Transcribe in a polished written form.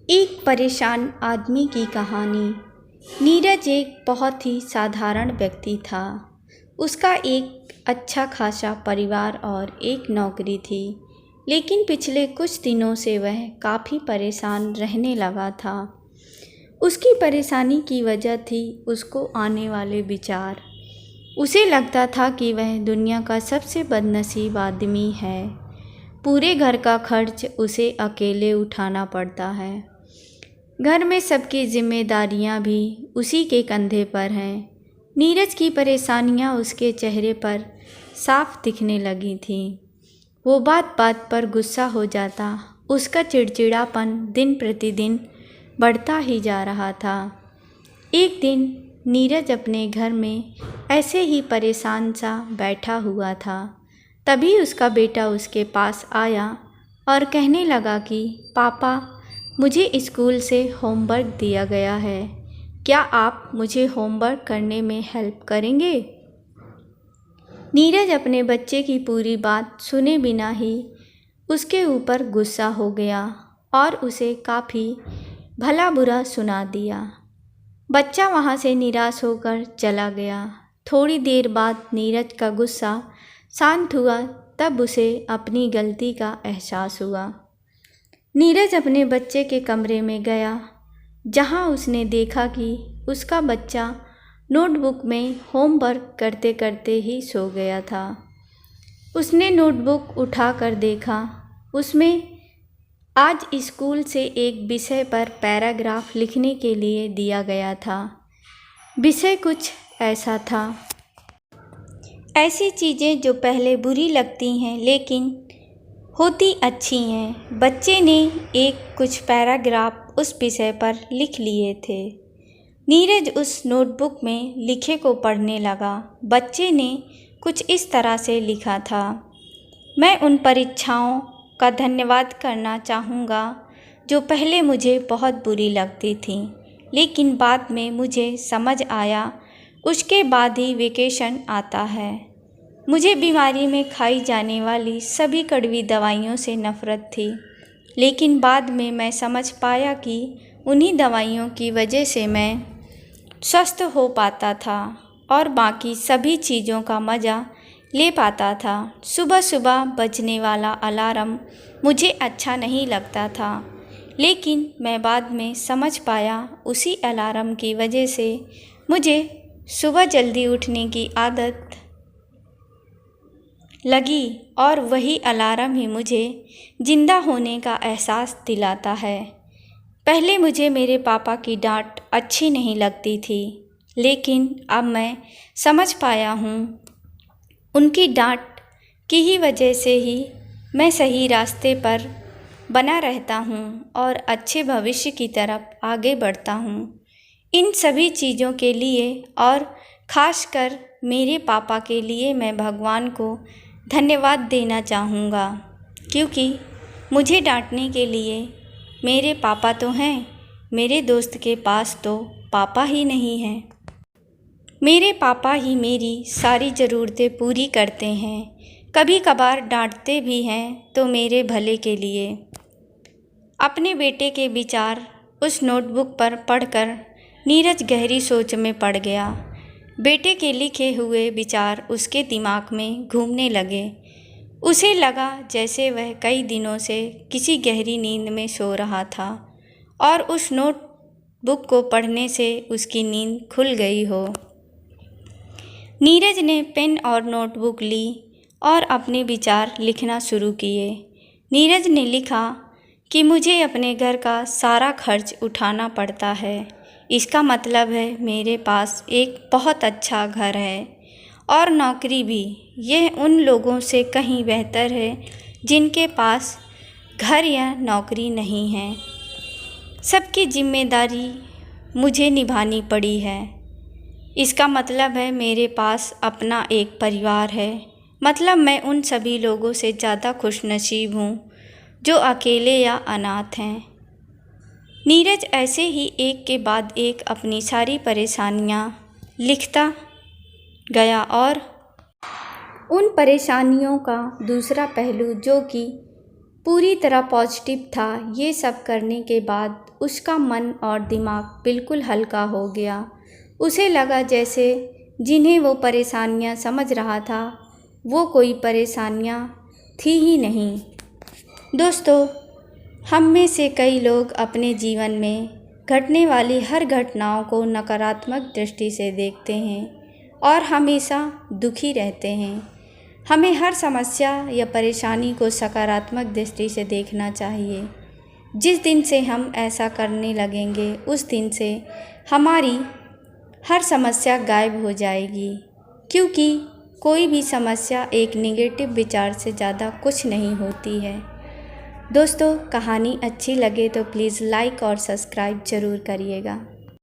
एक परेशान आदमी की कहानी। नीरज एक बहुत ही साधारण व्यक्ति था। उसका एक अच्छा खासा परिवार और एक नौकरी थी, लेकिन पिछले कुछ दिनों से वह काफ़ी परेशान रहने लगा था। उसकी परेशानी की वजह थी उसको आने वाले विचार। उसे लगता था कि वह दुनिया का सबसे बदनसीब आदमी है। पूरे घर का खर्च उसे अकेले उठाना पड़ता है। घर में सबकी जिम्मेदारियां भी उसी के कंधे पर हैं। नीरज की परेशानियां उसके चेहरे पर साफ दिखने लगी थीं। वो बात बात पर गुस्सा हो जाता। उसका चिड़चिड़ापन दिन प्रतिदिन बढ़ता ही जा रहा था। एक दिन नीरज अपने घर में ऐसे ही परेशान सा बैठा हुआ था। तभी उसका बेटा उसके पास आया और कहने लगा कि पापा, मुझे स्कूल से होमवर्क दिया गया है। क्या आप मुझे होमवर्क करने में हेल्प करेंगे? नीरज अपने बच्चे की पूरी बात सुने बिना ही उसके ऊपर गुस्सा हो गया और उसे काफ़ी भला बुरा सुना दिया। बच्चा वहाँ से निराश होकर चला गया। थोड़ी देर बाद नीरज का गुस्सा शांत हुआ, तब उसे अपनी गलती का एहसास हुआ। नीरज अपने बच्चे के कमरे में गया, जहां उसने देखा कि उसका बच्चा नोटबुक में होमवर्क करते करते ही सो गया था। उसने नोटबुक उठाकर देखा। उसमें आज स्कूल से एक विषय पर पैराग्राफ लिखने के लिए दिया गया था। विषय कुछ ऐसा था: ऐसी चीज़ें जो पहले बुरी लगती हैं लेकिन होती अच्छी हैं। बच्चे ने कुछ पैराग्राफ उस विषय पर लिख लिए थे। नीरज उस नोटबुक में लिखे को पढ़ने लगा। बच्चे ने कुछ इस तरह से लिखा था: मैं उन परीक्षाओं का धन्यवाद करना चाहूँगा जो पहले मुझे बहुत बुरी लगती थीं, लेकिन बाद में मुझे समझ आया उसके बाद ही वेकेशन आता है। मुझे बीमारी में खाई जाने वाली सभी कड़वी दवाइयों से नफ़रत थी, लेकिन बाद में मैं समझ पाया कि उन्हीं दवाइयों की वजह से मैं स्वस्थ हो पाता था और बाकी सभी चीज़ों का मज़ा ले पाता था। सुबह सुबह बजने वाला अलार्म मुझे अच्छा नहीं लगता था, लेकिन मैं बाद में समझ पाया उसी अलार्म की वजह से मुझे सुबह जल्दी उठने की आदत लगी और वही अलार्म ही मुझे ज़िंदा होने का एहसास दिलाता है। पहले मुझे मेरे पापा की डांट अच्छी नहीं लगती थी, लेकिन अब मैं समझ पाया हूँ उनकी डांट की ही वजह से ही मैं सही रास्ते पर बना रहता हूँ और अच्छे भविष्य की तरफ आगे बढ़ता हूँ। इन सभी चीज़ों के लिए और ख़ासकर मेरे पापा के लिए मैं भगवान को धन्यवाद देना चाहूँगा, क्योंकि मुझे डांटने के लिए मेरे पापा तो हैं, मेरे दोस्त के पास तो पापा ही नहीं हैं। मेरे पापा ही मेरी सारी ज़रूरतें पूरी करते हैं। कभी कभार डांटते भी हैं तो मेरे भले के लिए। अपने बेटे के विचार उस नोटबुक पर पढ़कर नीरज गहरी सोच में पड़ गया। बेटे के लिखे हुए विचार उसके दिमाग में घूमने लगे। उसे लगा जैसे वह कई दिनों से किसी गहरी नींद में सो रहा था और उस नोटबुक को पढ़ने से उसकी नींद खुल गई हो। नीरज ने पेन और नोटबुक ली और अपने विचार लिखना शुरू किए। नीरज ने लिखा कि मुझे अपने घर का सारा खर्च उठाना पड़ता है। इसका मतलब है मेरे पास एक बहुत अच्छा घर है और नौकरी भी। यह उन लोगों से कहीं बेहतर है जिनके पास घर या नौकरी नहीं है। सबकी जिम्मेदारी मुझे निभानी पड़ी है। इसका मतलब है मेरे पास अपना एक परिवार है। मतलब मैं उन सभी लोगों से ज़्यादा खुशनसीब हूँ जो अकेले या अनाथ हैं। नीरज ऐसे ही एक के बाद एक अपनी सारी परेशानियाँ लिखता गया और उन परेशानियों का दूसरा पहलू, जो कि पूरी तरह पॉजिटिव था। ये सब करने के बाद उसका मन और दिमाग बिल्कुल हल्का हो गया। उसे लगा जैसे जिन्हें वो परेशानियां समझ रहा था वो कोई परेशानियां थी ही नहीं। दोस्तों, हम में से कई लोग अपने जीवन में घटने वाली हर घटनाओं को नकारात्मक दृष्टि से देखते हैं और हमेशा दुखी रहते हैं। हमें हर समस्या या परेशानी को सकारात्मक दृष्टि से देखना चाहिए। जिस दिन से हम ऐसा करने लगेंगे उस दिन से हमारी हर समस्या गायब हो जाएगी, क्योंकि कोई भी समस्या एक नेगेटिव विचार से ज़्यादा कुछ नहीं होती है। दोस्तों, कहानी अच्छी लगे तो प्लीज़ लाइक और सब्सक्राइब ज़रूर करिएगा।